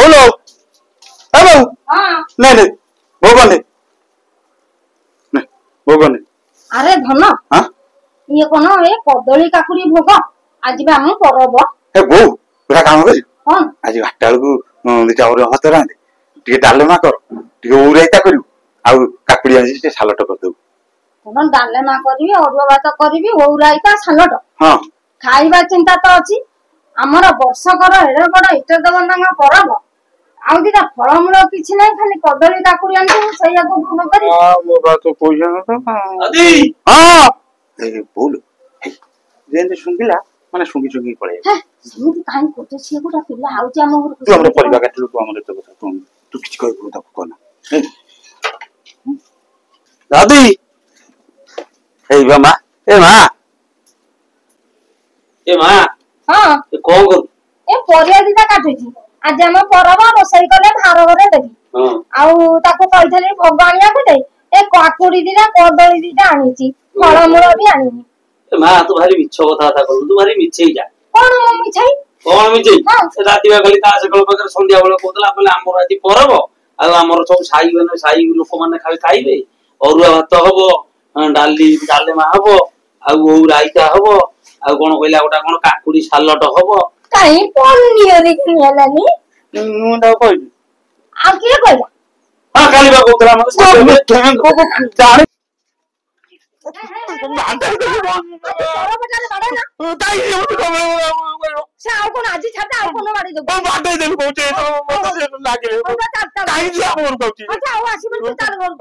बोलो ए बाबू नहीं नहीं भोग नहीं भोग नहीं अरे धन हां ये कोन ए कदली काकुड़ी भोग आज बा हम परब ए बो पूरा काम कर कोन आज 8 टा को दिटा और हाथ रांदे टिके डालमा कर टिके उराइता करू आ काकुड़ी आज से सालट कर दऊ कोन डालमा करबी अरुआ भात करबी ओराइता सालट हां खाइबा चिंता तो अछि हमर वर्षकर एडे बड़ इष्ट देवतांगा परब आउ दिटा फळमूल किछि नै खाली कदली काकुड़ी आनते सैया को भोग करी हां मो बात तो पैसा न अदी हां ए बोल हे जेने सुंगिला माने सुंगी पळे हे समिति काई कोटे से गोटा पिला आउची हम घर तू हमरे परिवार काटलु तू हमरे तो बता तू किछ कह बोल ताको कोना दादी ए मामा ए मां हां ए कोन कर ए परिया दिटा काटुची आज हम परब रोसई कले भार घरे देबी हां आउ ताको कहिथले भोग आनिया को दे ए काकुड़ी दिटा कदली दिटा आनीची फळमूल भी आनीनी ए मां तू भारी मिछ कथा कहलु तू भारी मिछई जा कोन म मिछाई कोन मिछई से राती बा खाली तास कल पकर संध्या बेला कोतला पले हमर राती परब आ हमर सब साई लोक माने खाली खाइबे अरुआ भात हबो डालेमा हबो आ राइता हबो आ कोन कहला गोटा कोन काकुड़ी सालट हबो काई पन्नी देखि हेलानी मुंडा कहि आ के कहला हां काली बा कोतला माने जाने से आउ कोन आजी छाता आउ कोन बाड़ी दो बाडे देल कोचे तो लागे काई जे हमर कोची अच्छा आउ आसी मन चाल घर